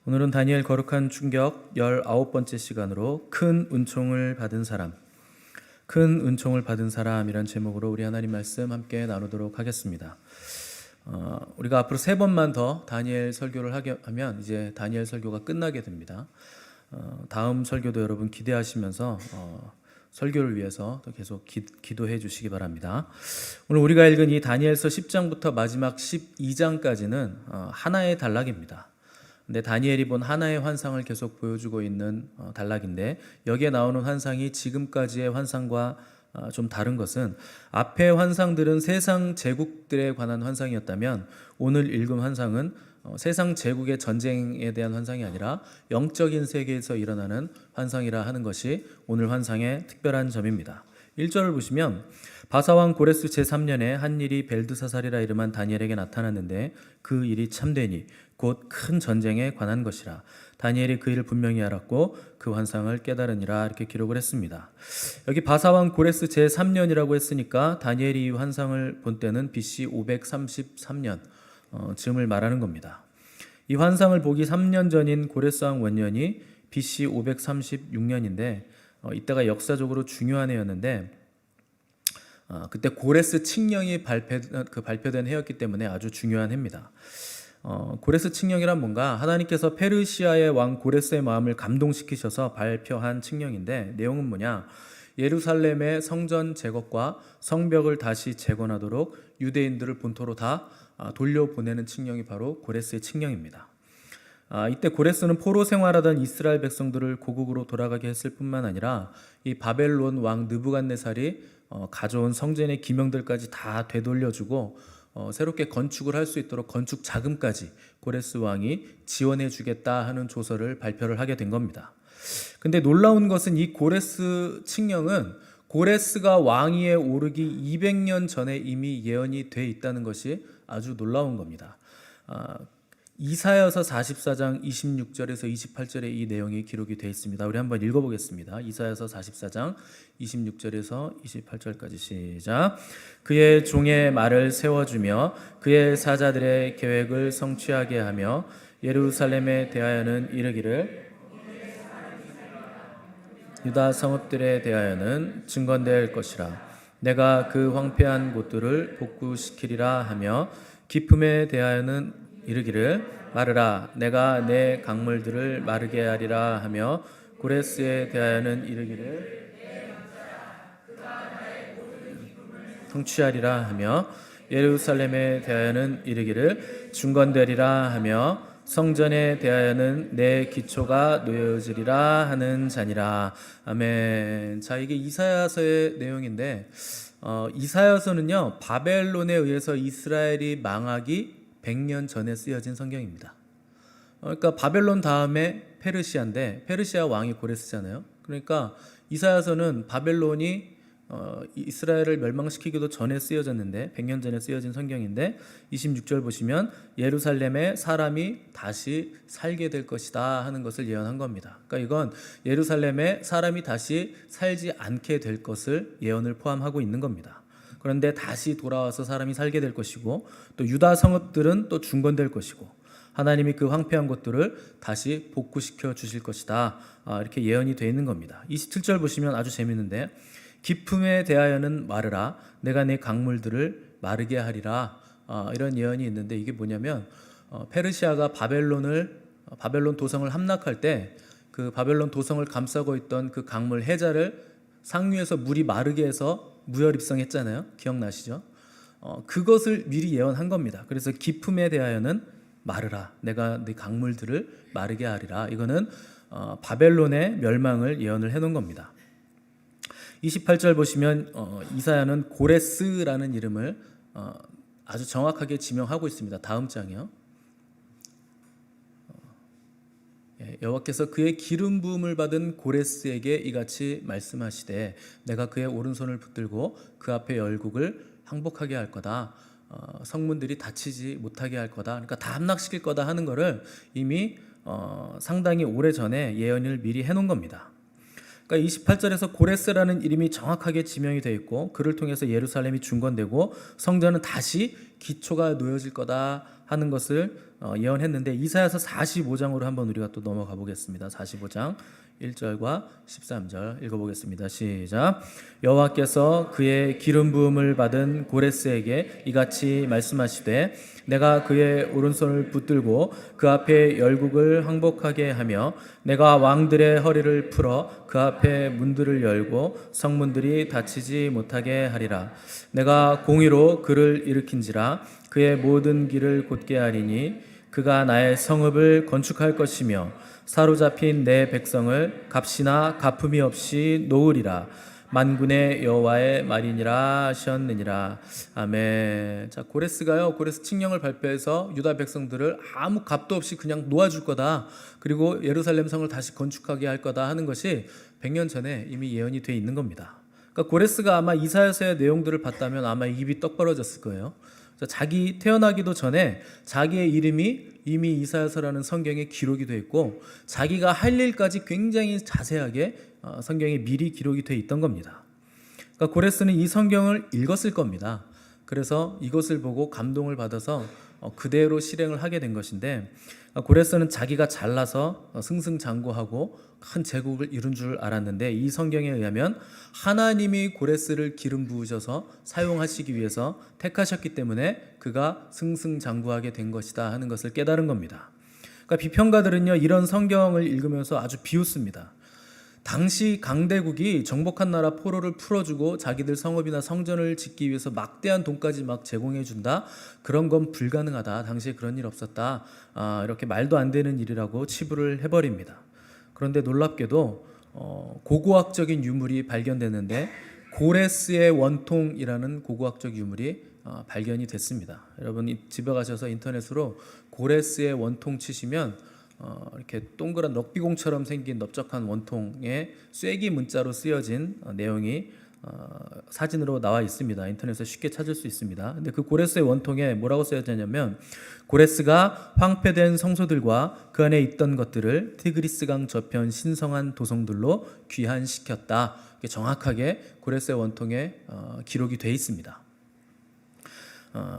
오늘은 다니엘 거룩한 충격 19번째 시간으로 큰 은총을 받은 사람, 큰 은총을 받은 사람이란 제목으로 우리 하나님 말씀 함께 나누도록 하겠습니다. 우리가 앞으로 3번만 더 다니엘 설교를 하면 이제 다니엘 설교가 끝나게 됩니다. 다음 설교도 여러분 기대하시면서 설교를 위해서 또 계속 기도해 주시기 바랍니다. 오늘 우리가 읽은 이 다니엘서 10장부터 마지막 12장까지는 하나의 단락입니다. 근데 다니엘이 본 하나의 환상을 계속 보여주고 있는 단락인데, 여기에 나오는 환상이 지금까지의 환상과 좀 다른 것은, 앞의 환상들은 세상 제국들에 관한 환상이었다면 오늘 읽은 환상은 세상 제국의 전쟁에 대한 환상이 아니라 영적인 세계에서 일어나는 환상이라 하는 것이 오늘 환상의 특별한 점입니다. 1절을 보시면, 바사왕 고레스 제3년에 한 일이 벨드사살이라 이름한 다니엘에게 나타났는데 그 일이 참되니 곧 큰 전쟁에 관한 것이라. 다니엘이 그 일을 분명히 알았고 그 환상을 깨달으니라. 이렇게 기록을 했습니다. 여기 바사왕 고레스 제3년이라고 했으니까 다니엘이 이 환상을 본 때는 BC 533년 즈음을 말하는 겁니다. 이 환상을 보기 3년 전인 고레스왕 원년이 BC 536년인데 이때가 역사적으로 중요한 해였는데, 그때 고레스 칙령이 발표된 해였기 때문에 아주 중요한 해입니다. 고레스 칙령이란 뭔가, 하나님께서 페르시아의 왕 고레스의 마음을 감동시키셔서 발표한 칙령인데, 내용은 뭐냐, 예루살렘의 성전 제것과 성벽을 다시 재건하도록 유대인들을 본토로 다 돌려보내는 칙령이 바로 고레스의 칙령입니다. 이때 고레스는 포로 생활하던 이스라엘 백성들을 고국으로 돌아가게 했을 뿐만 아니라 이 바벨론 왕 느부갓네살이 가져온 성전의 기명들까지 다 되돌려주고 새롭게 건축을 할 수 있도록 건축 자금까지 고레스 왕이 지원해 주겠다 하는 조서를 발표를 하게 된 겁니다. 근데 놀라운 것은 이 고레스 칙령은 고레스가 왕위에 오르기 200년 전에 이미 예언이 돼 있다는 것이 아주 놀라운 겁니다. 이사야서 44장 26절에서 28절에 이 내용이 기록이 되어 있습니다. 우리 한번 읽어보겠습니다. 이사야서 44장 26절에서 28절까지 시작. 그의 종의 말을 세워주며 그의 사자들의 계획을 성취하게 하며 예루살렘에 대하여는 이르기를, 유다 성읍들에 대하여는 증언될 것이라. 내가 그 황폐한 곳들을 복구시키리라 하며 기품에 대하여는 이르기를, 마르라. 내가 내 강물들을 마르게 하리라 하며 고레스에 대하여는 이르기를, 성취하리라 하며 예루살렘에 대하여는 이르기를, 중건되리라 하며 성전에 대하여는 내 기초가 놓여지리라 하는 자니라. 아멘. 자, 이게 이사야서의 내용인데, 이사야서는요 바벨론에 의해서 이스라엘이 망하기 100년 전에 쓰여진 성경입니다. 그러니까 바벨론 다음에 페르시아인데, 페르시아 왕이 고레스잖아요. 그러니까 이사야서는 바벨론이 이스라엘을 멸망시키기도 전에 쓰여졌는데 100년 전에 쓰여진 성경인데, 26절 보시면 예루살렘에 사람이 다시 살게 될 것이다 하는 것을 예언한 겁니다. 그러니까 이건 예루살렘에 사람이 다시 살지 않게 될 것을 예언을 포함하고 있는 겁니다. 그런데 다시 돌아와서 사람이 살게 될 것이고, 또 유다 성읍들은 또 중건될 것이고, 하나님이 그 황폐한 것들을 다시 복구시켜 주실 것이다. 이렇게 예언이 되어 있는 겁니다. 27절 보시면 아주 재밌는데, 기품에 대하여는 마르라. 내가 내 강물들을 마르게 하리라. 이런 예언이 있는데, 이게 뭐냐면 페르시아가 바벨론 도성을 함락할 때 그 바벨론 도성을 감싸고 있던 그 강물 해자를 상류에서 물이 마르게 해서 무혈 입성했잖아요. 기억나시죠? 그것을 미리 예언한 겁니다. 그래서 기품에 대하여는 마르라. 내가 네 강물들을 마르게 하리라. 이거는 바벨론의 멸망을 예언을 해놓은 겁니다. 28절 보시면 이사야는 고레스라는 이름을 아주 정확하게 지명하고 있습니다. 다음 장이요. 여호와께서 그의 기름 부음을 받은 고레스에게 이같이 말씀하시되, 내가 그의 오른손을 붙들고 그 앞에 열국을 항복하게 할 거다. 성문들이 닫히지 못하게 할 거다. 그러니까 다 함락시킬 거다 하는 거를 이미 상당히 오래전에 예언을 미리 해놓은 겁니다. 그러니까 28절에서 고레스라는 이름이 정확하게 지명이 되어 있고, 그를 통해서 예루살렘이 중건되고 성전은 다시 기초가 놓여질 거다 하는 것을 예언했는데 이사야서 45장으로 한번 우리가 또 넘어가 보겠습니다. 45장 1절과 13절 읽어보겠습니다. 시작. 여호와께서 그의 기름 부음을 받은 고레스에게 이같이 말씀하시되 내가 그의 오른손을 붙들고 그 앞에 열국을 항복하게 하며 내가 왕들의 허리를 풀어 그 앞에 문들을 열고 성문들이 닫히지 못하게 하리라. 내가 공의로 그를 일으킨지라 그의 모든 길을 곧게 하리니 그가 나의 성읍을 건축할 것이며 사로잡힌 내 백성을 값이나 갚음이 없이 놓으리라. 만군의 여호와의 말이니라 하셨느니라. 아멘. 자, 고레스가요, 고레스 칙령을 발표해서 유다 백성들을 아무 값도 없이 그냥 놓아줄 거다. 그리고 예루살렘 성을 다시 건축하게 할 거다 하는 것이 100년 전에 이미 예언이 돼 있는 겁니다. 그러니까 고레스가 아마 이사야서의 내용들을 봤다면 아마 입이 떡 벌어졌을 거예요. 자기 태어나기도 전에 자기의 이름이 이미 이사야서라는 성경에 기록이 되어 있고 자기가 할 일까지 굉장히 자세하게 성경에 미리 기록이 되어 있던 겁니다. 그러니까 고레스는 이 성경을 읽었을 겁니다. 그래서 이것을 보고 감동을 받아서 그대로 실행을 하게 된 것인데 고레스는 자기가 잘나서 승승장구하고 큰 제국을 이룬 줄 알았는데 이 성경에 의하면 하나님이 고레스를 기름 부으셔서 사용하시기 위해서 택하셨기 때문에 그가 승승장구하게 된 것이다 하는 것을 깨달은 겁니다. 그러니까 비평가들은요, 이런 성경을 읽으면서 아주 비웃습니다. 당시 강대국이 정복한 나라 포로를 풀어주고 자기들 성읍이나 성전을 짓기 위해서 막대한 돈까지 막 제공해준다? 그런 건 불가능하다. 당시에 그런 일 없었다. 이렇게 말도 안 되는 일이라고 치부를 해버립니다. 그런데 놀랍게도 고고학적인 유물이 발견됐는데 고레스의 원통이라는 고고학적 유물이 발견이 됐습니다. 여러분 집에 가셔서 인터넷으로 고레스의 원통 치시면 이렇게 동그란 럭비공처럼 생긴 넓적한 원통에 쐐기 문자로 쓰여진 내용이 사진으로 나와 있습니다. 인터넷에서 쉽게 찾을 수 있습니다. 근데 그 고레스의 원통에 뭐라고 쓰여졌냐면 고레스가 황폐된 성소들과 그 안에 있던 것들을 티그리스강 저편 신성한 도성들로 귀환시켰다. 정확하게 고레스의 원통에 기록이 되어 있습니다.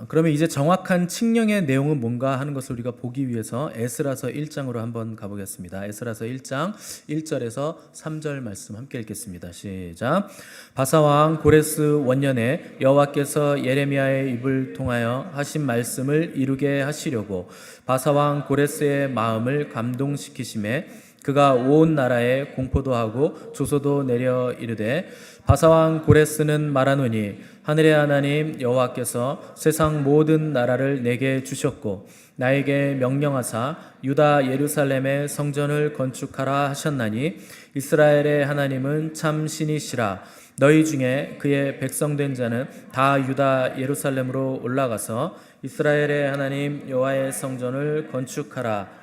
그러면 이제 정확한 칙령의 내용은 뭔가 하는 것을 우리가 보기 위해서 에스라서 1장으로 한번 가보겠습니다. 에스라서 1장 1절에서 3절 말씀 함께 읽겠습니다. 시작. 바사왕 고레스 원년에 여호와께서 예레미야의 입을 통하여 하신 말씀을 이루게 하시려고 바사왕 고레스의 마음을 감동시키심에 그가 온 나라에 공포도 하고 조소도 내려 이르되 바사왕 고레스는 말하노니 하늘의 하나님 여호와께서 세상 모든 나라를 내게 주셨고 나에게 명령하사 유다 예루살렘의 성전을 건축하라 하셨나니 이스라엘의 하나님은 참 신이시라. 너희 중에 그의 백성된 자는 다 유다 예루살렘으로 올라가서 이스라엘의 하나님 여호와의 성전을 건축하라.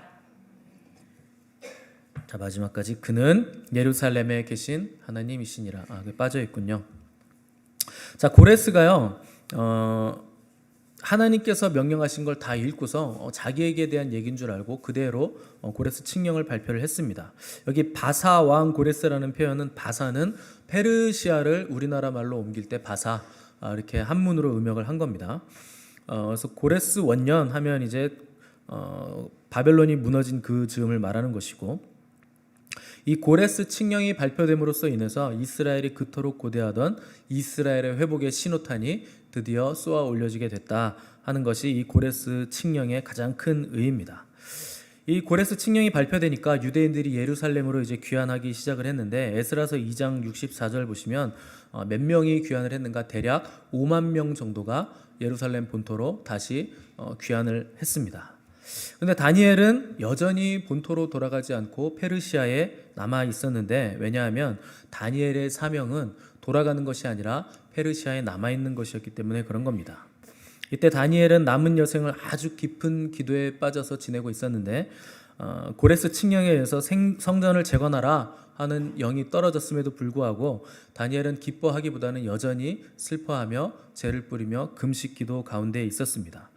자, 마지막까지 그는 예루살렘에 계신 하나님이시니라. 그게 빠져 있군요. 자, 고레스가요, 하나님께서 명령하신 걸 다 읽고서 자기에게 대한 얘기인 줄 알고 그대로 고레스 칙령을 발표를 했습니다. 여기 바사 왕 고레스라는 표현은 바사는 페르시아를 우리나라 말로 옮길 때 바사 이렇게 한문으로 음역을 한 겁니다. 그래서 고레스 원년 하면 이제 바벨론이 무너진 그 즈음을 말하는 것이고 이 고레스 칙령이 발표됨으로써 인해서 이스라엘이 그토록 고대하던 이스라엘의 회복의 신호탄이 드디어 쏘아 올려지게 됐다 하는 것이 이 고레스 칙령의 가장 큰 의의입니다. 이 고레스 칙령이 발표되니까 유대인들이 예루살렘으로 이제 귀환하기 시작을 했는데 에스라서 2장 64절 보시면 몇 명이 귀환을 했는가? 대략 5만 명 정도가 예루살렘 본토로 다시 귀환을 했습니다. 그런데 다니엘은 여전히 본토로 돌아가지 않고 페르시아에 남아 있었는데 왜냐하면 다니엘의 사명은 돌아가는 것이 아니라 페르시아에 남아 있는 것이었기 때문에 그런 겁니다. 이때 다니엘은 남은 여생을 아주 깊은 기도에 빠져서 지내고 있었는데 고레스 칙령에 의해서 성전을 재건하라 하는 영이 떨어졌음에도 불구하고 다니엘은 기뻐하기보다는 여전히 슬퍼하며 죄를 뿌리며 금식 기도 가운데 있었습니다.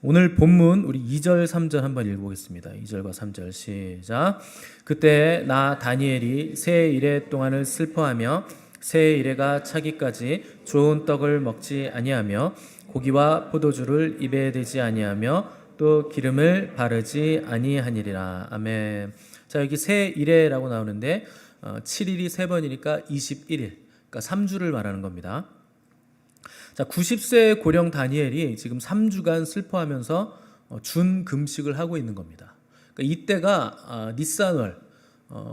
오늘 본문 우리 2절 3절 한번 읽어보겠습니다. 2절과 3절 시작. 그때 나 다니엘이 새 이래 동안을 슬퍼하며 새 이래가 차기까지 좋은 떡을 먹지 아니하며 고기와 포도주를 입에 대지 아니하며 또 기름을 바르지 아니하니리라. 아멘. 자, 여기 새 이래라고 나오는데 7일이 3번이니까 21일, 그러니까 3주를 말하는 겁니다. 자, 90세 고령 다니엘이 지금 3주간 슬퍼하면서 준 금식을 하고 있는 겁니다. 그러니까 이때가 니산월,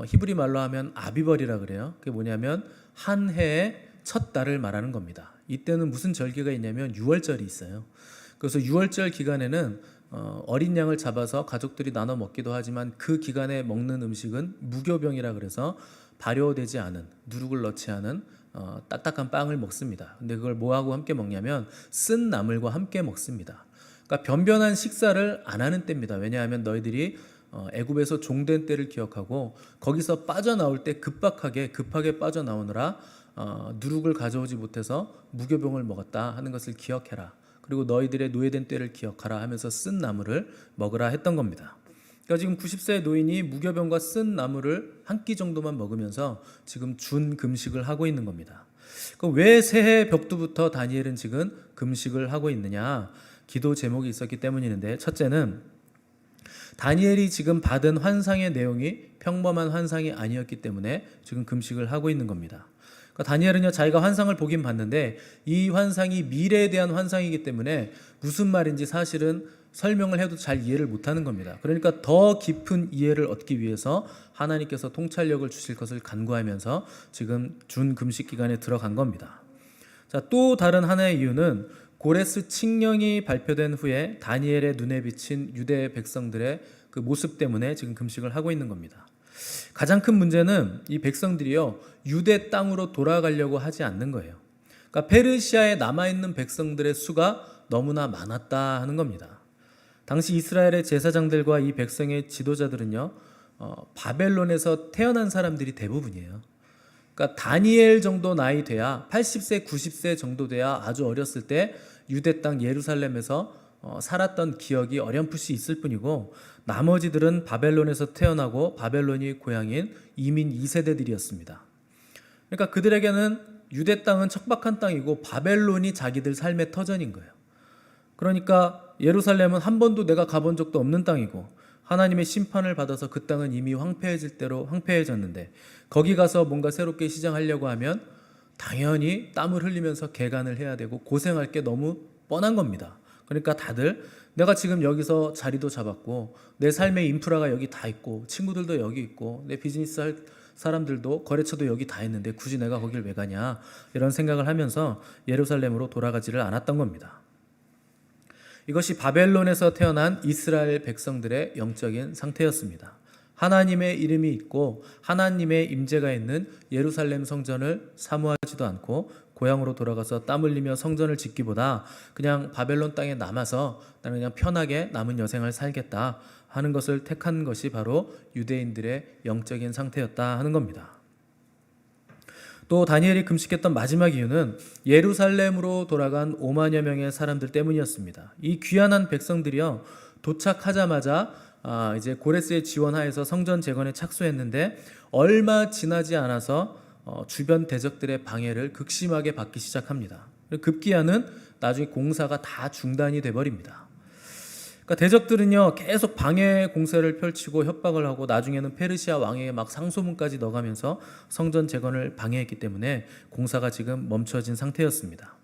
히브리 말로 하면 아비벌이라 그래요. 그게 뭐냐면 한 해의 첫 달을 말하는 겁니다. 이때는 무슨 절기가 있냐면 유월절이 있어요. 그래서 유월절 기간에는 어린 양을 잡아서 가족들이 나눠 먹기도 하지만 그 기간에 먹는 음식은 무교병이라 그래서 발효되지 않은, 누룩을 넣지 않은 딱딱한 빵을 먹습니다. 근데 그걸 뭐하고 함께 먹냐면 쓴 나물과 함께 먹습니다. 그러니까 변변한 식사를 안 하는 때입니다. 왜냐하면 너희들이 애굽에서 종된 때를 기억하고 거기서 빠져나올 때 급하게 빠져나오느라 누룩을 가져오지 못해서 무교병을 먹었다 하는 것을 기억해라. 그리고 너희들의 노예된 때를 기억하라 하면서 쓴 나물을 먹으라 했던 겁니다. 그러니까 지금 90세의 노인이 무교병과 쓴 나물을 한 끼 정도만 먹으면서 지금 준 금식을 하고 있는 겁니다. 그럼 왜 새해 벽두부터 다니엘은 지금 금식을 하고 있느냐? 기도 제목이 있었기 때문인데, 첫째는 다니엘이 지금 받은 환상의 내용이 평범한 환상이 아니었기 때문에 지금 금식을 하고 있는 겁니다. 그러니까 다니엘은요, 자기가 환상을 보긴 봤는데 이 환상이 미래에 대한 환상이기 때문에 무슨 말인지 사실은 설명을 해도 잘 이해를 못하는 겁니다. 그러니까 더 깊은 이해를 얻기 위해서 하나님께서 통찰력을 주실 것을 간구하면서 지금 준 금식 기간에 들어간 겁니다. 자, 또 다른 하나의 이유는 고레스 칙령이 발표된 후에 다니엘의 눈에 비친 유대 백성들의 그 모습 때문에 지금 금식을 하고 있는 겁니다. 가장 큰 문제는 이 백성들이요, 유대 땅으로 돌아가려고 하지 않는 거예요. 그러니까 페르시아에 남아있는 백성들의 수가 너무나 많았다 하는 겁니다. 당시 이스라엘의 제사장들과 이 백성의 지도자들은요, 바벨론에서 태어난 사람들이 대부분이에요. 그러니까 다니엘 정도 나이 돼야 80세, 90세 정도 돼야 아주 어렸을 때 유대 땅 예루살렘에서 살았던 기억이 어렴풋이 있을 뿐이고 나머지들은 바벨론에서 태어나고 바벨론이 고향인 이민 2세대들이었습니다. 그러니까 그들에게는 유대 땅은 척박한 땅이고 바벨론이 자기들 삶의 터전인 거예요. 그러니까 예루살렘은 한 번도 내가 가본 적도 없는 땅이고 하나님의 심판을 받아서 그 땅은 이미 황폐해질 대로 황폐해졌는데 거기 가서 뭔가 새롭게 시작하려고 하면 당연히 땀을 흘리면서 개간을 해야 되고 고생할 게 너무 뻔한 겁니다. 그러니까 다들 내가 지금 여기서 자리도 잡았고 내 삶의 인프라가 여기 다 있고 친구들도 여기 있고 내 비즈니스 할 사람들도 거래처도 여기 다 있는데 굳이 내가 거길 왜 가냐 이런 생각을 하면서 예루살렘으로 돌아가지를 않았던 겁니다. 이것이 바벨론에서 태어난 이스라엘 백성들의 영적인 상태였습니다. 하나님의 이름이 있고 하나님의 임재가 있는 예루살렘 성전을 사모하지도 않고 고향으로 돌아가서 땀 흘리며 성전을 짓기보다 그냥 바벨론 땅에 남아서 나는 그냥 편하게 남은 여생을 살겠다 하는 것을 택한 것이 바로 유대인들의 영적인 상태였다 하는 겁니다. 또 다니엘이 금식했던 마지막 이유는 예루살렘으로 돌아간 5만여 명의 사람들 때문이었습니다. 이 귀환한 백성들이요, 도착하자마자 이제 고레스의 지원하에서 성전 재건에 착수했는데 얼마 지나지 않아서 주변 대적들의 방해를 극심하게 받기 시작합니다. 급기야는 나중에 공사가 다 중단이 돼버립니다. 그러니까 대적들은요, 계속 방해 공세를 펼치고 협박을 하고 나중에는 페르시아 왕에게 막 상소문까지 넣어가면서 성전 재건을 방해했기 때문에 공사가 지금 멈춰진 상태였습니다.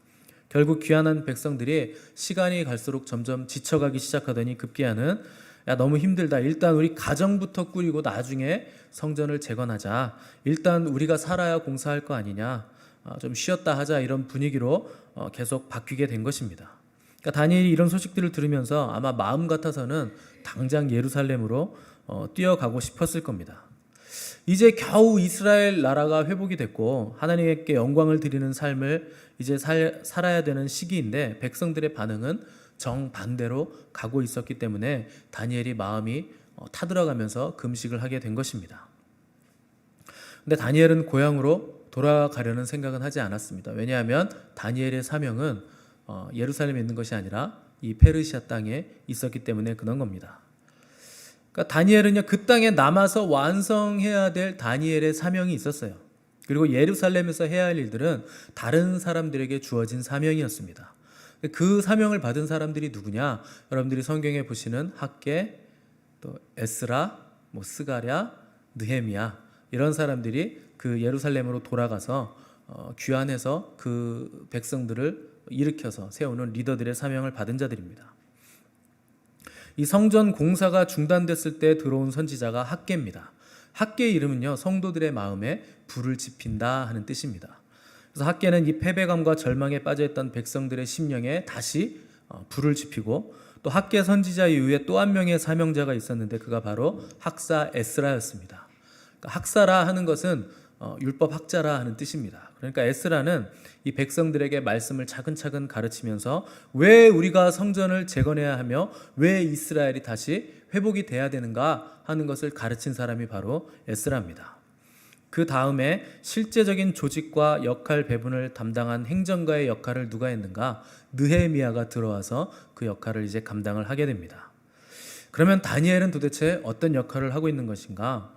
결국 귀환한 백성들이 시간이 갈수록 점점 지쳐가기 시작하더니 급기야는 야, 너무 힘들다. 일단 우리 가정부터 꾸리고 나중에 성전을 재건하자. 일단 우리가 살아야 공사할 거 아니냐. 좀 쉬었다 하자. 이런 분위기로 계속 바뀌게 된 것입니다. 그러니까 다니엘이 이런 소식들을 들으면서 아마 마음 같아서는 당장 예루살렘으로 뛰어가고 싶었을 겁니다. 이제 겨우 이스라엘 나라가 회복이 됐고 하나님께 영광을 드리는 삶을 이제 살아야 되는 시기인데 백성들의 반응은 정반대로 가고 있었기 때문에 다니엘이 마음이 타들어가면서 금식을 하게 된 것입니다. 근데 다니엘은 고향으로 돌아가려는 생각은 하지 않았습니다. 왜냐하면 다니엘의 사명은 예루살렘에 있는 것이 아니라 이 페르시아 땅에 있었기 때문에 그런 겁니다. 그러니까 다니엘은요, 그 땅에 남아서 완성해야 될 다니엘의 사명이 있었어요. 그리고 예루살렘에서 해야 할 일들은 다른 사람들에게 주어진 사명이었습니다. 그 사명을 받은 사람들이 누구냐? 여러분들이 성경에 보시는 학개, 또 에스라, 스가랴, 느헤미야 이런 사람들이 그 예루살렘으로 돌아가서 귀환해서 그 백성들을 일으켜서 세우는 리더들의 사명을 받은 자들입니다. 이 성전 공사가 중단됐을 때 들어온 선지자가 학개입니다. 학개의 이름은요, 성도들의 마음에 불을 지핀다 하는 뜻입니다. 그래서 학개는 이 패배감과 절망에 빠져있던 백성들의 심령에 다시 불을 지피고, 또 학개 선지자 이후에 또 한 명의 사명자가 있었는데 그가 바로 학사 에스라였습니다. 그러니까 학사라 하는 것은 율법 학자라 하는 뜻입니다. 그러니까 에스라는 이 백성들에게 말씀을 차근차근 가르치면서 왜 우리가 성전을 재건해야 하며 왜 이스라엘이 다시 회복이 돼야 되는가 하는 것을 가르친 사람이 바로 에스라입니다. 그 다음에 실제적인 조직과 역할 배분을 담당한 행정가의 역할을 누가 했는가? 느헤미야가 들어와서 그 역할을 이제 감당을 하게 됩니다. 그러면 다니엘은 도대체 어떤 역할을 하고 있는 것인가?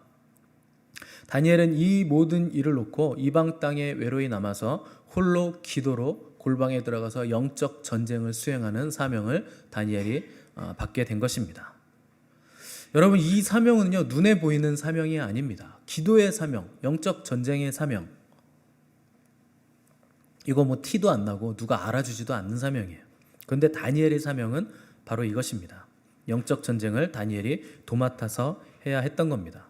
다니엘은 이 모든 일을 놓고 이방 땅에 외로이 남아서 홀로 기도로 골방에 들어가서 영적 전쟁을 수행하는 사명을 다니엘이 받게 된 것입니다. 여러분, 이 사명은요, 눈에 보이는 사명이 아닙니다. 기도의 사명, 영적 전쟁의 사명. 이거 티도 안 나고 누가 알아주지도 않는 사명이에요. 그런데 다니엘의 사명은 바로 이것입니다. 영적 전쟁을 다니엘이 도맡아서 해야 했던 겁니다.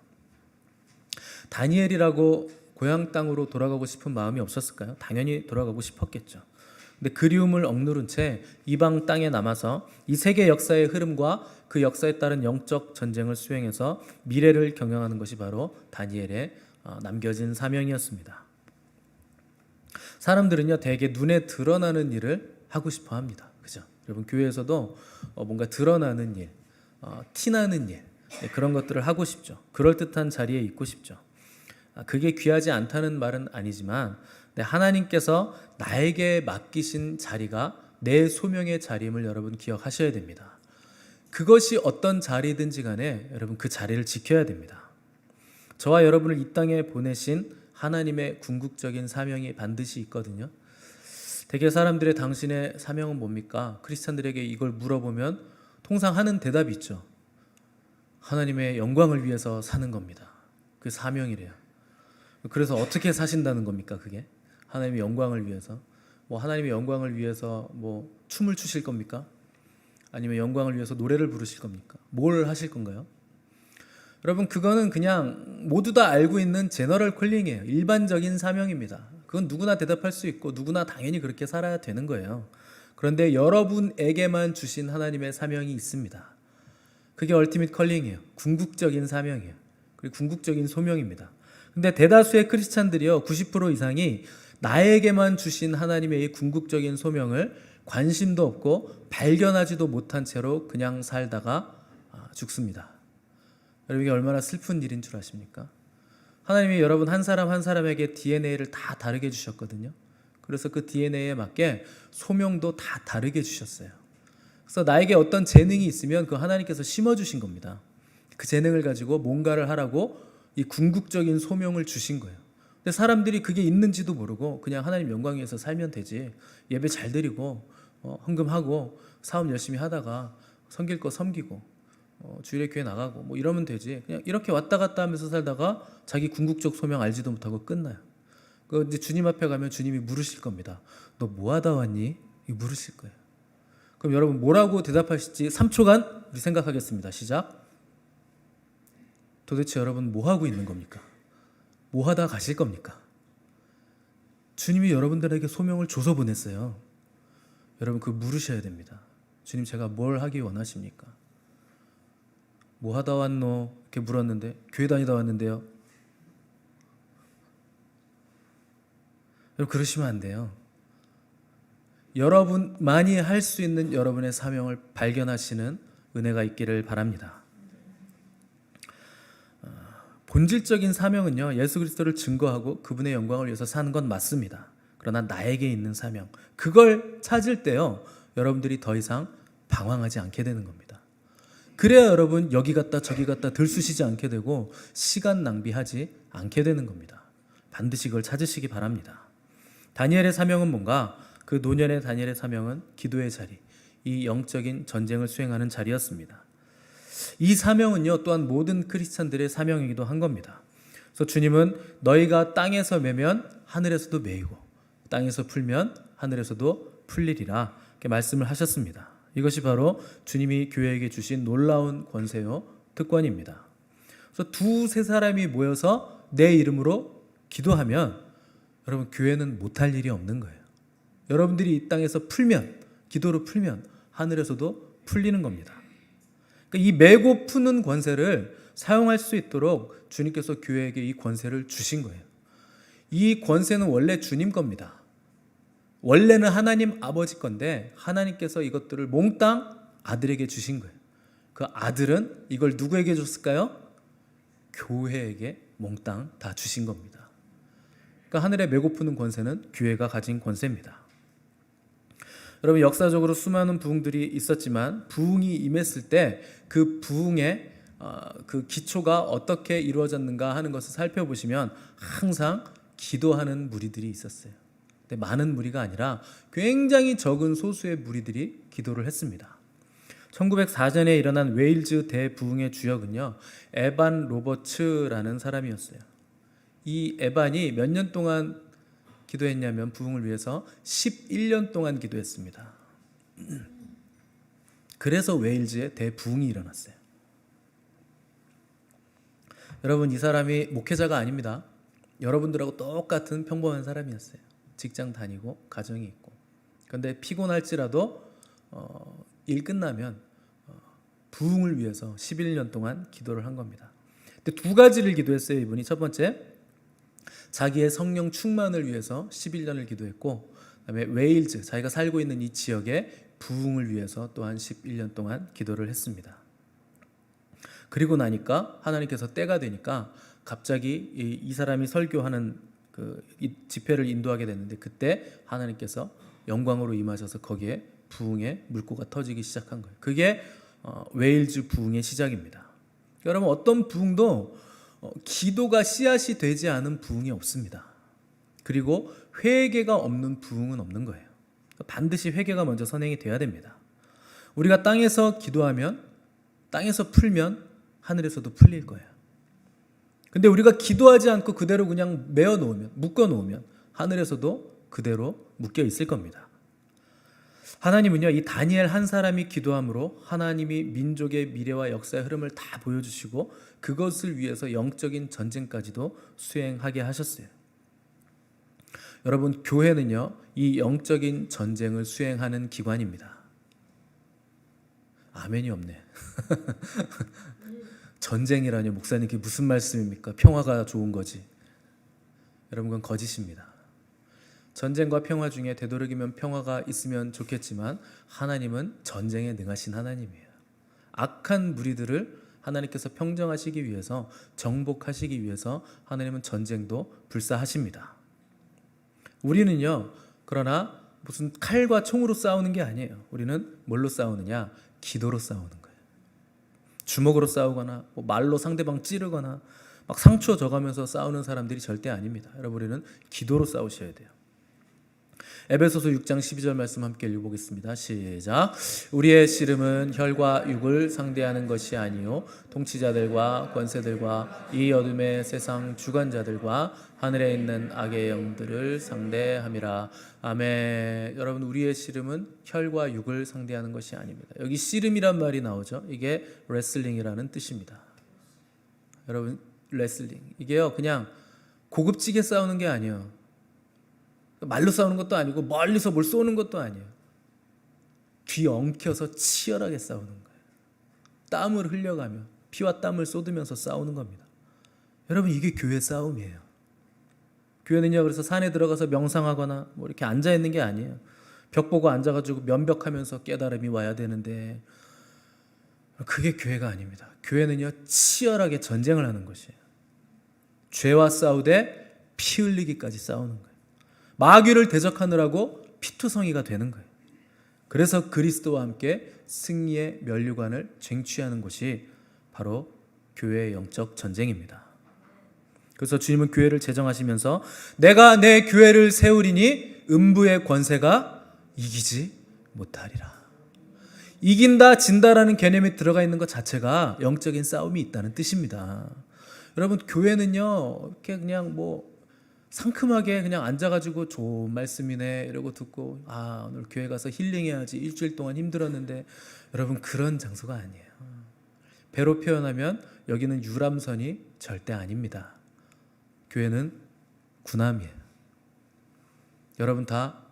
다니엘이라고 고향 땅으로 돌아가고 싶은 마음이 없었을까요? 당연히 돌아가고 싶었겠죠. 근데 그리움을 억누른 채 이방 땅에 남아서 이 세계 역사의 흐름과 그 역사에 따른 영적 전쟁을 수행해서 미래를 경영하는 것이 바로 다니엘의 남겨진 사명이었습니다. 사람들은요, 대개 눈에 드러나는 일을 하고 싶어 합니다. 그죠? 여러분, 교회에서도 뭔가 드러나는 일, 티나는 일, 그런 것들을 하고 싶죠. 그럴듯한 자리에 있고 싶죠. 그게 귀하지 않다는 말은 아니지만 하나님께서 나에게 맡기신 자리가 내 소명의 자리임을 여러분 기억하셔야 됩니다. 그것이 어떤 자리든지 간에 여러분 그 자리를 지켜야 됩니다. 저와 여러분을 이 땅에 보내신 하나님의 궁극적인 사명이 반드시 있거든요. 대개 사람들의 당신의 사명은 뭡니까? 크리스찬들에게 이걸 물어보면 통상 하는 대답이 있죠. 하나님의 영광을 위해서 사는 겁니다. 그 사명이래요. 그래서 어떻게 사신다는 겁니까? 그게 하나님의 영광을 위해서 하나님의 영광을 위해서 춤을 추실 겁니까? 아니면 영광을 위해서 노래를 부르실 겁니까? 뭘 하실 건가요? 여러분, 그거는 그냥 모두 다 알고 있는 제너럴 콜링이에요. 일반적인 사명입니다. 그건 누구나 대답할 수 있고 누구나 당연히 그렇게 살아야 되는 거예요. 그런데 여러분에게만 주신 하나님의 사명이 있습니다. 그게 얼티밋 컬링이에요. 궁극적인 사명이에요. 그리고 궁극적인 소명입니다. 근데 대다수의 크리스찬들이요, 90% 이상이 나에게만 주신 하나님의 이 궁극적인 소명을 관심도 없고 발견하지도 못한 채로 그냥 살다가 죽습니다. 여러분, 이게 얼마나 슬픈 일인 줄 아십니까? 하나님이 여러분 한 사람 한 사람에게 DNA를 다 다르게 주셨거든요. 그래서 그 DNA에 맞게 소명도 다 다르게 주셨어요. 그래서 나에게 어떤 재능이 있으면 그 하나님께서 심어주신 겁니다. 그 재능을 가지고 뭔가를 하라고 이 궁극적인 소명을 주신 거예요. 근데 사람들이 그게 있는지도 모르고 그냥 하나님 영광 위해서 살면 되지, 예배 잘 드리고 헌금하고 사업 열심히 하다가 섬길 거 섬기고 주일에 교회 나가고 이러면 되지, 그냥 이렇게 왔다 갔다 하면서 살다가 자기 궁극적 소명 알지도 못하고 끝나요. 그 이제 주님 앞에 가면 주님이 물으실 겁니다. 너 뭐 하다 왔니? 이거 물으실 거예요. 그럼 여러분 뭐라고 대답하실지 3초간 우리 생각하겠습니다. 시작. 도대체 여러분 뭐 하고 있는 겁니까? 뭐 하다 가실 겁니까? 주님이 여러분들에게 소명을 줘서 보냈어요. 여러분 그거 물으셔야 됩니다. 주님, 제가 뭘 하기 원하십니까? 뭐 하다 왔노? 이렇게 물었는데 교회 다니다 왔는데요. 여러분 그러시면 안 돼요. 여러분만이 할 수 있는 여러분의 사명을 발견하시는 은혜가 있기를 바랍니다. 본질적인 사명은요, 예수 그리스도를 증거하고 그분의 영광을 위해서 사는 건 맞습니다. 그러나 나에게 있는 사명, 그걸 찾을 때요, 여러분들이 더 이상 방황하지 않게 되는 겁니다. 그래야 여러분 여기 갔다 저기 갔다 들쑤시지 않게 되고 시간 낭비하지 않게 되는 겁니다. 반드시 그걸 찾으시기 바랍니다. 다니엘의 사명은 뭔가? 그 노년의 다니엘의 사명은 기도의 자리, 이 영적인 전쟁을 수행하는 자리였습니다. 이 사명은요, 또한 모든 크리스찬들의 사명이기도 한 겁니다. 그래서 주님은 너희가 땅에서 매면 하늘에서도 매이고 땅에서 풀면 하늘에서도 풀리리라 이렇게 말씀을 하셨습니다. 이것이 바로 주님이 교회에게 주신 놀라운 권세요 특권입니다. 그래서 두세 사람이 모여서 내 이름으로 기도하면 여러분 교회는 못할 일이 없는 거예요. 여러분들이 이 땅에서 풀면, 기도로 풀면 하늘에서도 풀리는 겁니다. 그러니까 이 메고 푸는 권세를 사용할 수 있도록 주님께서 교회에게 이 권세를 주신 거예요. 이 권세는 원래 주님 겁니다. 원래는 하나님 아버지 건데 하나님께서 이것들을 몽땅 아들에게 주신 거예요. 그 아들은 이걸 누구에게 줬을까요? 교회에게 몽땅 다 주신 겁니다. 그러니까 하늘에 메고 푸는 권세는 교회가 가진 권세입니다. 여러분 역사적으로 수많은 부흥들이 있었지만 부흥이 임했을 때 그 부흥의 그 기초가 어떻게 이루어졌는가 하는 것을 살펴보시면 항상 기도하는 무리들이 있었어요. 근데 많은 무리가 아니라 굉장히 적은 소수의 무리들이 기도를 했습니다. 1904년에 일어난 웨일즈 대부흥의 주역은요, 에반 로버츠라는 사람이었어요. 이 에반이 몇 년 동안 기도했냐면 부흥을 위해서 11년 동안 기도했습니다. 그래서 웨일즈에 대부흥이 일어났어요. 여러분 이 사람이 목회자가 아닙니다. 여러분들하고 똑같은 평범한 사람이었어요. 직장 다니고 가정이 있고. 그런데 피곤할지라도 일 끝나면 부흥을 위해서 11년 동안 기도를 한 겁니다. 근데 두 가지를 기도했어요. 이분이 첫 번째 자기의 성령 충만을 위해서 11년을 기도했고, 그다음에 웨일즈 자기가 살고 있는 이 지역의 부흥을 위해서 또한 11년 동안 기도를 했습니다. 그리고 나니까 하나님께서 때가 되니까 갑자기 이 사람이 설교하는 이 집회를 인도하게 됐는데 그때 하나님께서 영광으로 임하셔서 거기에 부흥의 물고가 터지기 시작한 거예요. 그게 웨일즈 부흥의 시작입니다. 여러분 어떤 부흥도 기도가 씨앗이 되지 않은 부흥이 없습니다. 그리고 회개가 없는 부흥은 없는 거예요. 반드시 회개가 먼저 선행이 돼야 됩니다. 우리가 땅에서 기도하면 땅에서 풀면 하늘에서도 풀릴 거예요. 근데 우리가 기도하지 않고 그대로 그냥 메어 놓으면, 묶어 놓으면 하늘에서도 그대로 묶여 있을 겁니다. 하나님은요, 이 다니엘 한 사람이 기도함으로 하나님이 민족의 미래와 역사의 흐름을 다 보여주시고 그것을 위해서 영적인 전쟁까지도 수행하게 하셨어요. 여러분 교회는요, 이 영적인 전쟁을 수행하는 기관입니다. 아멘이 없네. 전쟁이라뇨 목사님, 그게 무슨 말씀입니까? 평화가 좋은 거지. 여러분 그건 거짓입니다. 전쟁과 평화 중에 되도록이면 평화가 있으면 좋겠지만 하나님은 전쟁에 능하신 하나님이에요. 악한 무리들을 하나님께서 평정하시기 위해서, 정복하시기 위해서 하나님은 전쟁도 불사하십니다. 우리는요, 그러나 무슨 칼과 총으로 싸우는 게 아니에요. 우리는 뭘로 싸우느냐? 기도로 싸우는 거예요. 주먹으로 싸우거나 말로 상대방 찌르거나 막 상처 줘가면서 싸우는 사람들이 절대 아닙니다. 여러분 우리는 기도로 싸우셔야 돼요. 에베소서 6장 12절 말씀 함께 읽어보겠습니다. 시작. 우리의 씨름은 혈과 육을 상대하는 것이 아니요 통치자들과 권세들과 이 어둠의 세상 주관자들과 하늘에 있는 악의 영들을 상대함이라. 아멘. 여러분 우리의 씨름은 혈과 육을 상대하는 것이 아닙니다. 여기 씨름이란 말이 나오죠. 이게 레슬링이라는 뜻입니다. 여러분 레슬링 이게요 그냥 고급지게 싸우는 게 아니에요. 말로 싸우는 것도 아니고 멀리서 뭘 쏘는 것도 아니에요. 귀 엉켜서 치열하게 싸우는 거예요. 땀을 흘려가며 피와 땀을 쏟으면서 싸우는 겁니다. 여러분 이게 교회 싸움이에요. 교회는요 그래서 산에 들어가서 명상하거나 뭐 이렇게 앉아 있는 게 아니에요. 벽 보고 앉아가지고 면벽하면서 깨달음이 와야 되는데 그게 교회가 아닙니다. 교회는요 치열하게 전쟁을 하는 것이에요. 죄와 싸우되 피 흘리기까지 싸우는 거예요. 마귀를 대적하느라고 피투성이가 되는 거예요. 그래서 그리스도와 함께 승리의 면류관을 쟁취하는 것이 바로 교회의 영적 전쟁입니다. 그래서 주님은 교회를 제정하시면서 내가 내 교회를 세우리니 음부의 권세가 이기지 못하리라. 이긴다 진다라는 개념이 들어가 있는 것 자체가 영적인 싸움이 있다는 뜻입니다. 여러분, 교회는요 이렇게 그냥 뭐 상큼하게 그냥 앉아가지고 좋은 말씀이네 이러고 듣고 오늘 교회 가서 힐링해야지, 일주일 동안 힘들었는데, 여러분 그런 장소가 아니에요. 배로 표현하면 여기는 유람선이 절대 아닙니다. 교회는 군함이에요. 여러분 다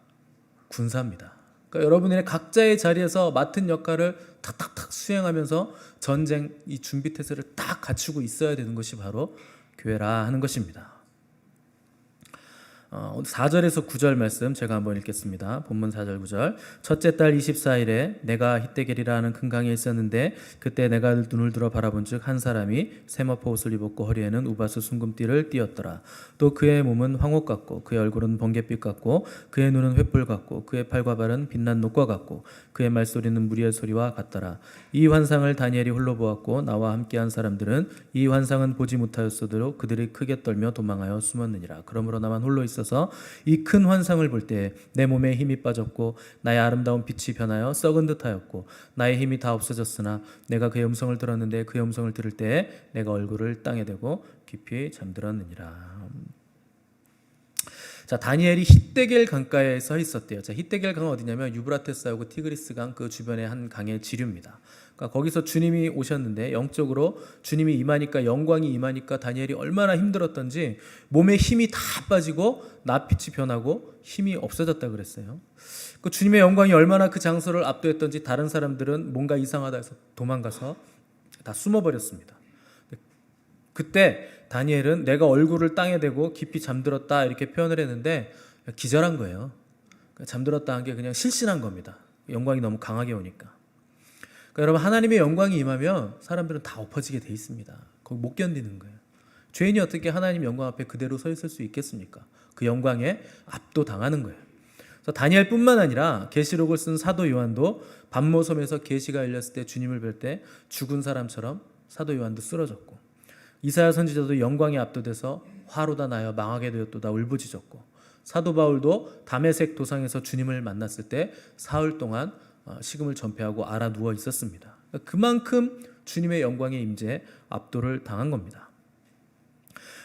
군사입니다. 그러니까 여러분의 각자의 자리에서 맡은 역할을 탁탁탁 수행하면서 전쟁 이 준비 태세를 딱 갖추고 있어야 되는 것이 바로 교회라 하는 것입니다. 4절에서 9절 말씀 제가 한번 읽겠습니다. 본문 4절 9절. 첫째 달 24일에 내가 히데겔이라 하는 큰 강에 있었는데 그때 내가 눈을 들어 바라본즉 한 사람이 세마포 옷을 입었고 허리에는 우바스 순금띠를 띠었더라. 또 그의 몸은 황옥 같고 그의 얼굴은 번갯빛 같고 그의 눈은 횃불 같고 그의 팔과 발은 빛난 녹과 같고 그의 말소리는 무리의 소리와 같더라. 이 환상을 다니엘이 홀로 보았고 나와 함께한 사람들은 이 환상은 보지 못하였으므로 그들이 크게 떨며 도망하여 숨었느니라. 그러므로 나만 홀로 있어 이 큰 환상을 볼 때 내 몸에 힘이 빠졌고 나의 아름다운 빛이 변하여 썩은 듯하였고 나의 힘이 다 없어졌으나 내가 그의 음성을 들었는데 그의 음성을 들을 때 내가 얼굴을 땅에 대고 깊이 잠들었느니라. 자, 다니엘이 히데겔 강가에 서 있었대요. 자, 히데겔 강은 어디냐면 유브라테스하고 티그리스 강 그 주변의 한 강의 지류입니다. 그러니까 거기서 주님이 오셨는데 영적으로 주님이 임하니까, 영광이 임하니까 다니엘이 얼마나 힘들었던지 몸에 힘이 다 빠지고 낯빛이 변하고 힘이 없어졌다 그랬어요. 그 주님의 영광이 얼마나 그 장소를 압도했던지 다른 사람들은 뭔가 이상하다 해서 도망가서 다 숨어버렸습니다. 그때 다니엘은 내가 얼굴을 땅에 대고 깊이 잠들었다 이렇게 표현을 했는데 기절한 거예요. 잠들었다 한 게 그냥 실신한 겁니다. 영광이 너무 강하게 오니까. 그러니까 여러분, 하나님의 영광이 임하면 사람들은 다 엎어지게 돼 있습니다. 거기 못 견디는 거예요. 죄인이 어떻게 하나님 영광 앞에 그대로 서 있을 수 있겠습니까? 그 영광에 압도당하는 거예요. 그래서 다니엘뿐만 아니라 계시록을 쓴 사도 요한도 반모섬에서 계시가 열렸을 때 주님을 뵐 때 죽은 사람처럼 사도 요한도 쓰러졌고, 이사야 선지자도 영광에 압도돼서 화로다 나여 망하게 되었도다 울부짖었고, 사도 바울도 다메섹 도상에서 주님을 만났을 때 사흘 동안 식음을 전폐하고 알아 누워 있었습니다. 그만큼 주님의 영광의 임재에 압도를 당한 겁니다.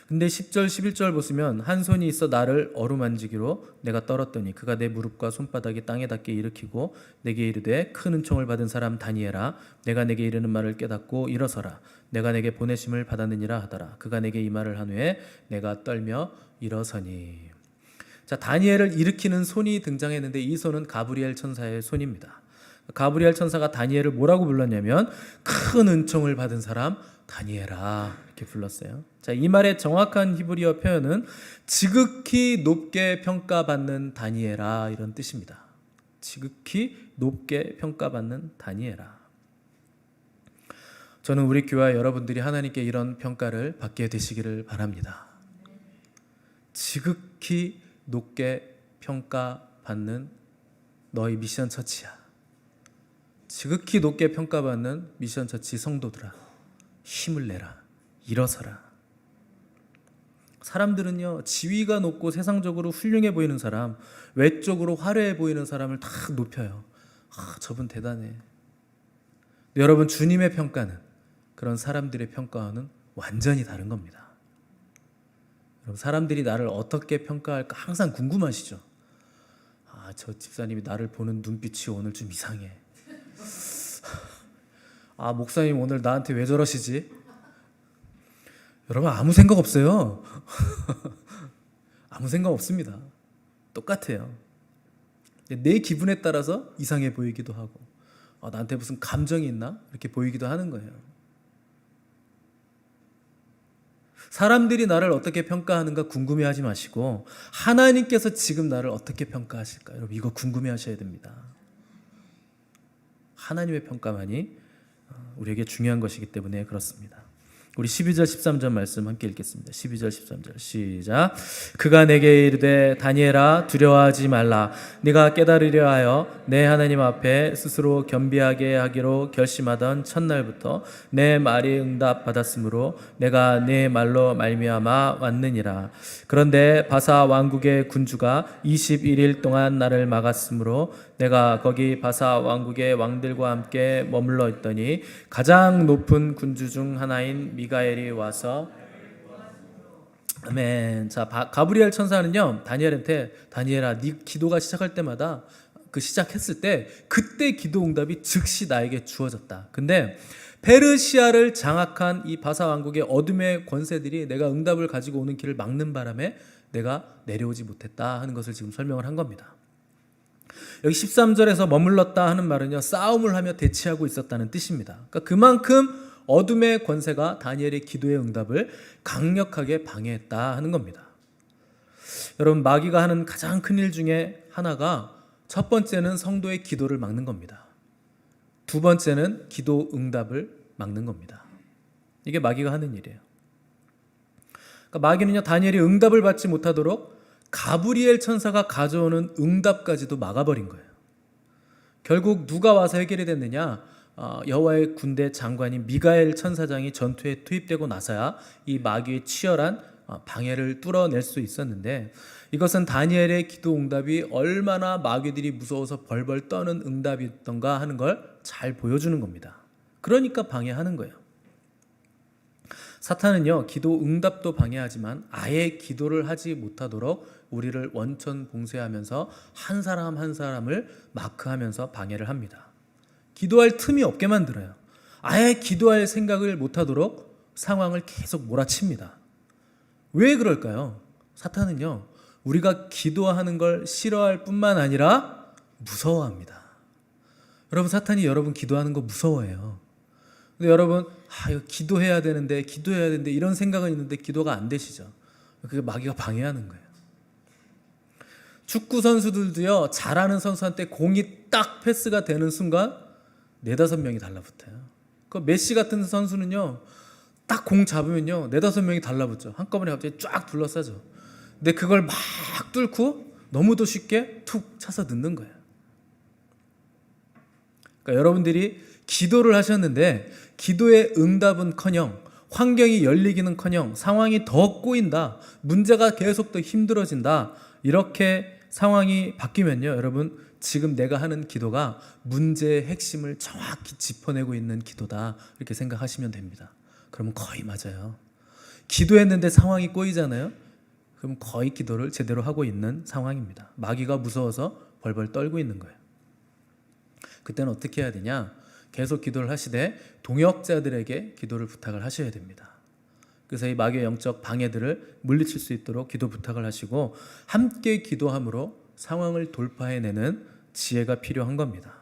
근데 10절 11절 보시면 한 손이 있어 나를 어루만지기로 내가 떨었더니 그가 내 무릎과 손바닥이 땅에 닿게 일으키고 내게 이르되 큰 은총을 받은 사람 다니엘아 내가 내게 이르는 말을 깨닫고 일어서라 내가 내게 보내심을 받았느니라 하더라. 그가 내게 이 말을 한 후에 내가 떨며 일어서니. 자, 다니엘을 일으키는 손이 등장했는데 이 손은 가브리엘 천사의 손입니다. 가브리엘 천사가 다니엘을 뭐라고 불렀냐면 큰 은총을 받은 사람 다니엘아 이렇게 불렀어요. 자, 이 말의 정확한 히브리어 표현은 지극히 높게 평가받는 다니엘아 이런 뜻입니다. 지극히 높게 평가받는 다니엘아. 저는 우리 교회 여러분들이 하나님께 이런 평가를 받게 되시기를 바랍니다. 지극히 높게 평가받는 너희 미션 처치야. 지극히 높게 평가받는 미션 처치 성도들아, 힘을 내라, 일어서라. 사람들은요, 지위가 높고 세상적으로 훌륭해 보이는 사람, 외적으로 화려해 보이는 사람을 다 높여요. 저분 대단해. 여러분, 주님의 평가는 그런 사람들의 평가와는 완전히 다른 겁니다. 여러분, 사람들이 나를 어떻게 평가할까 항상 궁금하시죠? 저 집사님이 나를 보는 눈빛이 오늘 좀 이상해. 목사님 오늘 나한테 왜 저러시지? 여러분, 아무 생각 없어요. 아무 생각 없습니다. 똑같아요. 내 기분에 따라서 이상해 보이기도 하고 나한테 무슨 감정이 있나? 이렇게 보이기도 하는 거예요. 사람들이 나를 어떻게 평가하는가 궁금해하지 마시고 하나님께서 지금 나를 어떻게 평가하실까? 여러분, 이거 궁금해하셔야 됩니다. 하나님의 평가만이 우리에게 중요한 것이기 때문에 그렇습니다. 우리 12절 13절 말씀 함께 읽겠습니다. 12절 13절 시작. 그가 내게 이르되 다니엘아 두려워하지 말라. 네가 깨달으려 하여 내 하나님 앞에 스스로 겸비하게 하기로 결심하던 첫날부터 내 말이 응답받았으므로 내가 네 말로 말미암아 왔느니라. 그런데 바사 왕국의 군주가 21일 동안 나를 막았으므로 내가 거기 바사 왕국의 왕들과 함께 머물러 있더니 가장 높은 군주 중 하나인 미가엘이 와서 아멘. 자, 가브리엘 천사는요 다니엘한테 다니엘아 네 기도가 시작할 때마다 시작했을 때 그때 기도 응답이 즉시 나에게 주어졌다. 근데 페르시아를 장악한 이 바사 왕국의 어둠의 권세들이 내가 응답을 가지고 오는 길을 막는 바람에 내가 내려오지 못했다 하는 것을 지금 설명을 한 겁니다. 여기 13절에서 머물렀다 하는 말은요 싸움을 하며 대치하고 있었다는 뜻입니다. 그러니까 그만큼 어둠의 권세가 다니엘의 기도의 응답을 강력하게 방해했다 하는 겁니다. 여러분 마귀가 하는 가장 큰 일 중에 하나가 첫 번째는 성도의 기도를 막는 겁니다. 두 번째는 기도 응답을 막는 겁니다. 이게 마귀가 하는 일이에요. 그러니까 마귀는요 다니엘이 응답을 받지 못하도록 가브리엘 천사가 가져오는 응답까지도 막아버린 거예요. 결국 누가 와서 해결이 됐느냐? 여호와의 군대 장관인 미가엘 천사장이 전투에 투입되고 나서야 이 마귀의 치열한 방해를 뚫어낼 수 있었는데 이것은 다니엘의 기도 응답이 얼마나 마귀들이 무서워서 벌벌 떠는 응답이었던가 하는 걸 잘 보여주는 겁니다. 그러니까 방해하는 거예요. 사탄은요 기도 응답도 방해하지만 아예 기도를 하지 못하도록 우리를 원천 봉쇄하면서 한 사람 한 사람을 마크하면서 방해를 합니다. 기도할 틈이 없게 만들어요. 아예 기도할 생각을 못하도록 상황을 계속 몰아칩니다. 왜 그럴까요? 사탄은요 우리가 기도하는 걸 싫어할 뿐만 아니라 무서워합니다. 여러분 사탄이 여러분 기도하는 거 무서워해요. 근데 여러분 이거 기도해야 되는데 이런 생각은 있는데 기도가 안 되시죠. 그게 마귀가 방해하는 거예요. 축구 선수들도요 잘하는 선수한테 공이 딱 패스가 되는 순간 4-5명이 달라붙어요. 그 메시 같은 선수는요 딱 공 잡으면요 4-5명이 달라붙죠. 한꺼번에 갑자기 쫙 둘러싸죠. 근데 그걸 막 뚫고 너무도 쉽게 툭 차서 넣는 거예요. 그러니까 여러분들이 기도를 하셨는데 기도의 응답은커녕 환경이 열리기는커녕 상황이 더 꼬인다, 문제가 계속 더 힘들어진다, 이렇게 상황이 바뀌면요 여러분 지금 내가 하는 기도가 문제의 핵심을 정확히 짚어내고 있는 기도다 이렇게 생각하시면 됩니다. 그러면 거의 맞아요. 기도했는데 상황이 꼬이잖아요. 그럼 거의 기도를 제대로 하고 있는 상황입니다. 마귀가 무서워서 벌벌 떨고 있는 거예요. 그때는 어떻게 해야 되냐? 계속 기도를 하시되 동역자들에게 기도를 부탁을 하셔야 됩니다. 그래서 이 마귀의 영적 방해들을 물리칠 수 있도록 기도 부탁을 하시고 함께 기도함으로 상황을 돌파해내는 지혜가 필요한 겁니다.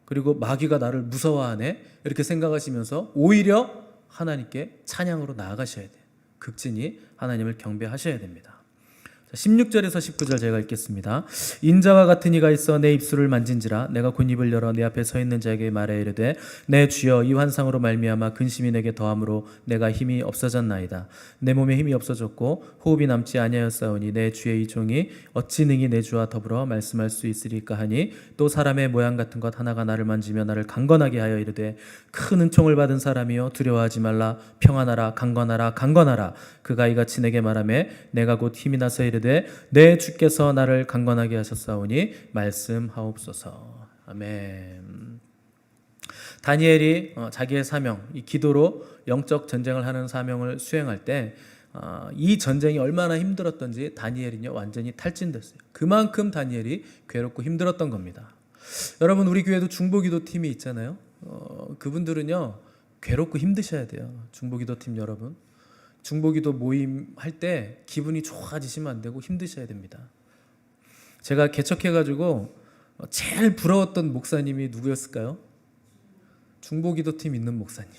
그리고 마귀가 나를 무서워하네 이렇게 생각하시면서 오히려 하나님께 찬양으로 나아가셔야 돼요. 극진히 하나님을 경배하셔야 됩니다. 16절에서 19절 제가 읽겠습니다. 인자와 같은 이가 있어 내 입술을 만진지라 내가 곧 입을 열어 내 앞에 서 있는 자에게 말해 이르되 내 주여 이 환상으로 말미암아 근심이 내게 더함으로 내가 힘이 없어졌나이다. 내 몸에 힘이 없어졌고 호흡이 남지 아니하였사오니 내 주의 이 종이 어찌 능히 내 주와 더불어 말씀할 수 있으리까 하니 또 사람의 모양 같은 것 하나가 나를 만지며 나를 강건하게 하여 이르되 큰 은총을 받은 사람이여 두려워하지 말라 평안하라 강건하라 강건하라. 그가 이같이 내게 말하매 내가 곧 힘이 나서 이르되 내 주께서 나를 강건하게 하셨사오니 말씀하옵소서. 아멘. 다니엘이 자기의 사명, 이 기도로 영적 전쟁을 하는 사명을 수행할 때 이 전쟁이 얼마나 힘들었던지 다니엘은요 완전히 탈진됐어요. 그만큼 다니엘이 괴롭고 힘들었던 겁니다. 여러분 우리 교회도 중보기도팀이 있잖아요. 그분들은요 괴롭고 힘드셔야 돼요. 중보기도팀 여러분. 중보기도 모임 할 때 기분이 좋아지시면 안 되고 힘드셔야 됩니다. 제가 개척해가지고 제일 부러웠던 목사님이 누구였을까요? 중보기도팀 있는 목사님.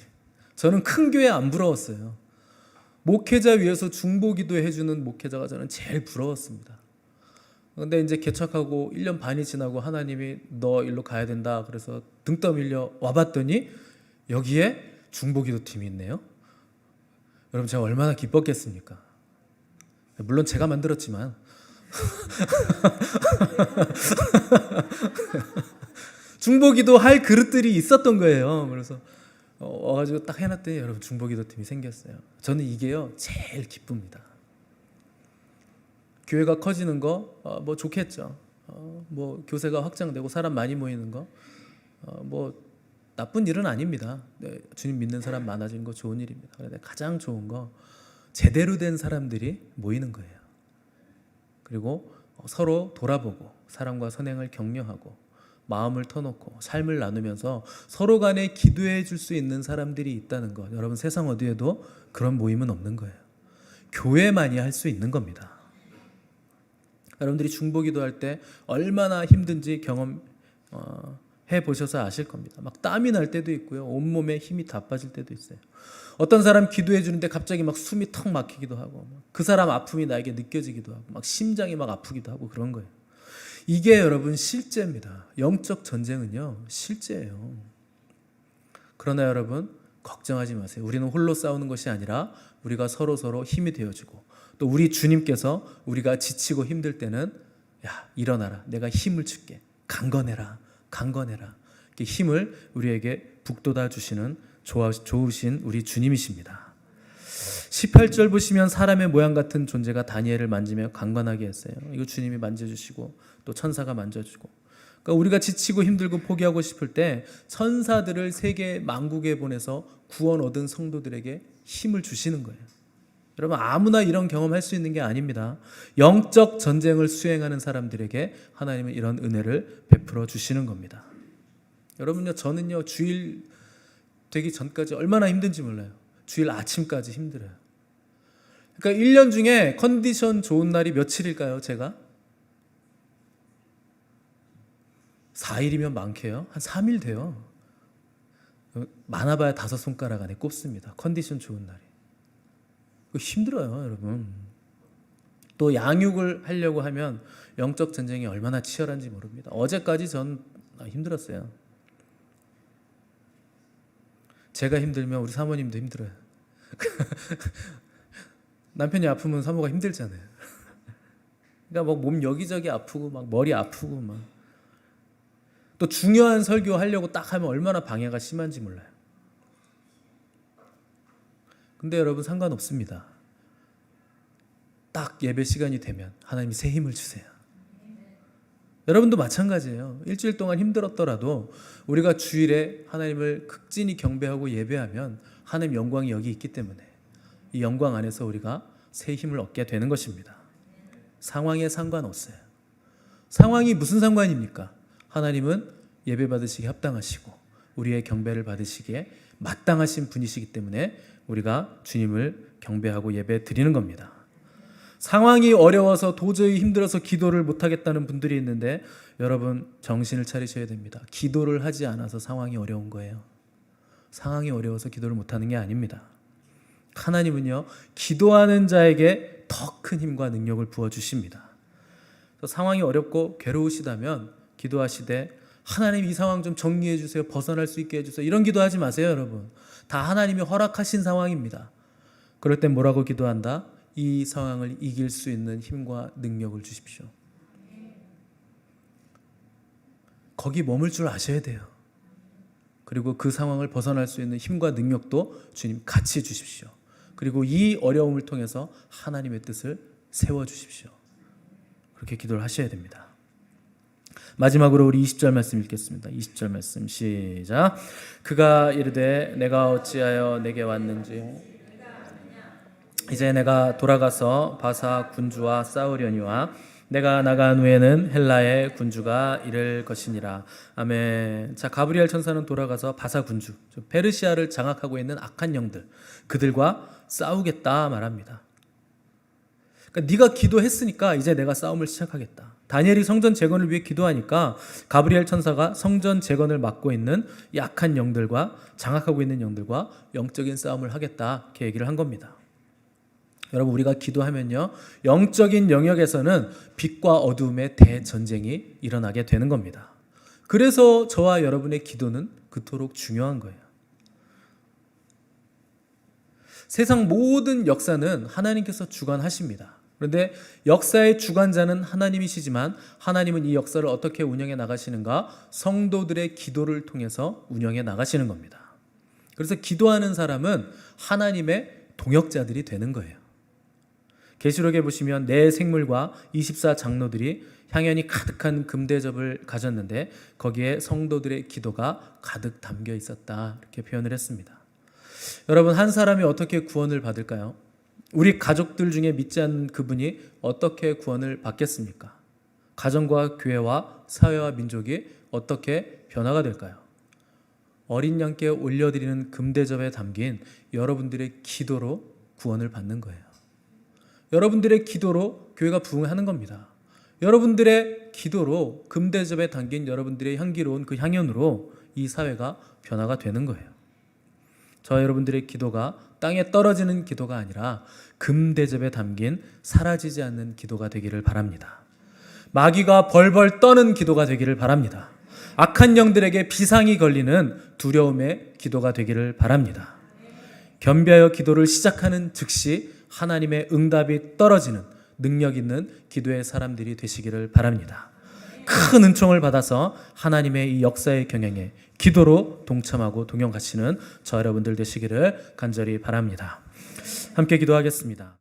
저는 큰 교회 안 부러웠어요. 목회자 위해서 중보기도 해주는 목회자가 저는 제일 부러웠습니다. 근데 이제 개척하고 1년 반이 지나고 하나님이 너 일로 가야 된다 그래서 등 떠밀려 와봤더니 여기에 중보기도팀이 있네요. 여러분 제가 얼마나 기뻤겠습니까? 물론 제가 만들었지만 중보기도 할 그릇들이 있었던 거예요. 그래서 와가지고 딱 해놨더니 여러분 중보기도팀이 생겼어요. 저는 이게요 제일 기쁩니다. 교회가 커지는 거 뭐 좋겠죠. 뭐 교세가 확장되고 사람 많이 모이는 거 뭐 나쁜 일은 아닙니다. 네, 주님 믿는 사람 많아지는 거 좋은 일입니다. 그런데 가장 좋은 거 제대로 된 사람들이 모이는 거예요. 그리고 서로 돌아보고 사랑과 선행을 격려하고 마음을 터놓고 삶을 나누면서 서로 간에 기도해 줄 수 있는 사람들이 있다는 것. 여러분 세상 어디에도 그런 모임은 없는 거예요. 교회만이 할 수 있는 겁니다. 여러분들이 중보기도 할 때 얼마나 힘든지 경험해 보셔서 아실 겁니다. 막 땀이 날 때도 있고요. 온몸에 힘이 다 빠질 때도 있어요. 어떤 사람 기도해 주는데 갑자기 막 숨이 턱 막히기도 하고 그 사람 아픔이 나에게 느껴지기도 하고 막 심장이 막 아프기도 하고 그런 거예요. 이게 여러분 실제입니다. 영적 전쟁은요 실제예요. 그러나 여러분 걱정하지 마세요. 우리는 홀로 싸우는 것이 아니라 우리가 서로 힘이 되어주고 또 우리 주님께서 우리가 지치고 힘들 때는 야 일어나라, 내가 힘을 줄게, 강건해라 이렇게 힘을 우리에게 북돋아 주시는 좋으신 우리 주님이십니다. 18절 보시면 사람의 모양 같은 존재가 다니엘을 만지며 강건하게 했어요. 이거 주님이 만져주시고 또 천사가 만져주고, 그러니까 우리가 지치고 힘들고 포기하고 싶을 때 천사들을 세계 만국에 보내서 구원 얻은 성도들에게 힘을 주시는 거예요. 여러분 아무나 이런 경험할 수 있는 게 아닙니다. 영적 전쟁을 수행하는 사람들에게 하나님은 이런 은혜를 베풀어 주시는 겁니다. 여러분요 저는요 주일 되기 전까지 얼마나 힘든지 몰라요. 주일 아침까지 힘들어요. 그러니까 1년 중에 컨디션 좋은 날이 며칠일까요? 제가 4일이면 많게요. 한 3일 돼요. 많아봐야 5손가락 안에 꼽습니다. 컨디션 좋은 날이. 힘들어요, 여러분. 또 양육을 하려고 하면 영적 전쟁이 얼마나 치열한지 모릅니다. 어제까지 전 힘들었어요. 제가 힘들면 우리 사모님도 힘들어요. 남편이 아프면 사모가 힘들잖아요. 그러니까 막 몸 여기저기 아프고 막 머리 아프고 막. 또 중요한 설교 하려고 딱 하면 얼마나 방해가 심한지 몰라요. 근데 여러분 상관없습니다. 딱 예배 시간이 되면 하나님이 새 힘을 주세요. 여러분도 마찬가지예요. 일주일 동안 힘들었더라도 우리가 주일에 하나님을 극진히 경배하고 예배하면 하나님 영광이 여기 있기 때문에 이 영광 안에서 우리가 새 힘을 얻게 되는 것입니다. 상황에 상관없어요. 상황이 무슨 상관입니까? 하나님은 예배 받으시기 합당하시고 우리의 경배를 받으시기에 마땅하신 분이시기 때문에 우리가 주님을 경배하고 예배 드리는 겁니다. 상황이 어려워서 도저히 힘들어서 기도를 못하겠다는 분들이 있는데 여러분 정신을 차리셔야 됩니다. 기도를 하지 않아서 상황이 어려운 거예요. 상황이 어려워서 기도를 못하는 게 아닙니다. 하나님은요 기도하는 자에게 더 큰 힘과 능력을 부어주십니다. 상황이 어렵고 괴로우시다면 기도하시되 하나님 이 상황 좀 정리해 주세요. 벗어날 수 있게 해주세요. 이런 기도하지 마세요. 여러분 다 하나님이 허락하신 상황입니다. 그럴 땐 뭐라고 기도한다? 이 상황을 이길 수 있는 힘과 능력을 주십시오. 거기 머물 줄 아셔야 돼요. 그리고 그 상황을 벗어날 수 있는 힘과 능력도 주님 같이 주십시오. 그리고 이 어려움을 통해서 하나님의 뜻을 세워주십시오. 그렇게 기도를 하셔야 됩니다. 마지막으로 우리 20절 말씀 읽겠습니다. 20절 말씀 시작. 그가 이르되 내가 어찌하여 내게 왔는지 이제 내가 돌아가서 바사 군주와 싸우려니와 내가 나간 후에는 헬라의 군주가 이를 것이니라. 아멘. 자, 가브리엘 천사는 돌아가서 바사 군주, 페르시아를 장악하고 있는 악한 영들, 그들과 싸우겠다 말합니다. 그러니까 네가 기도했으니까 이제 내가 싸움을 시작하겠다. 다니엘이 성전 재건을 위해 기도하니까 가브리엘 천사가 성전 재건을 맡고 있는 이 악한 영들과 장악하고 있는 영들과 영적인 싸움을 하겠다 이렇게 얘기를 한 겁니다. 여러분 우리가 기도하면요 영적인 영역에서는 빛과 어두움의 대전쟁이 일어나게 되는 겁니다. 그래서 저와 여러분의 기도는 그토록 중요한 거예요. 세상 모든 역사는 하나님께서 주관하십니다. 그런데 역사의 주관자는 하나님이시지만 하나님은 이 역사를 어떻게 운영해 나가시는가? 성도들의 기도를 통해서 운영해 나가시는 겁니다. 그래서 기도하는 사람은 하나님의 동역자들이 되는 거예요. 계시록에 보시면 네 생물과 24장로들이 향연이 가득한 금대접을 가졌는데 거기에 성도들의 기도가 가득 담겨 있었다, 이렇게 표현을 했습니다. 여러분, 한 사람이 어떻게 구원을 받을까요? 우리 가족들 중에 믿지 않는 그분이 어떻게 구원을 받겠습니까? 가정과 교회와 사회와 민족이 어떻게 변화가 될까요? 어린 양께 올려드리는 금대접에 담긴 여러분들의 기도로 구원을 받는 거예요. 여러분들의 기도로 교회가 부흥하는 겁니다. 여러분들의 기도로 금대접에 담긴 여러분들의 향기로운 그 향연으로 이 사회가 변화가 되는 거예요. 저와 여러분들의 기도가 땅에 떨어지는 기도가 아니라 금대접에 담긴 사라지지 않는 기도가 되기를 바랍니다. 마귀가 벌벌 떠는 기도가 되기를 바랍니다. 악한 영들에게 비상이 걸리는 두려움의 기도가 되기를 바랍니다. 겸비하여 기도를 시작하는 즉시 하나님의 응답이 떨어지는 능력 있는 기도의 사람들이 되시기를 바랍니다. 큰 은총을 받아서 하나님의 이 역사의 경영에 기도로 동참하고 동역하시는 저 여러분들 되시기를 간절히 바랍니다. 함께 기도하겠습니다.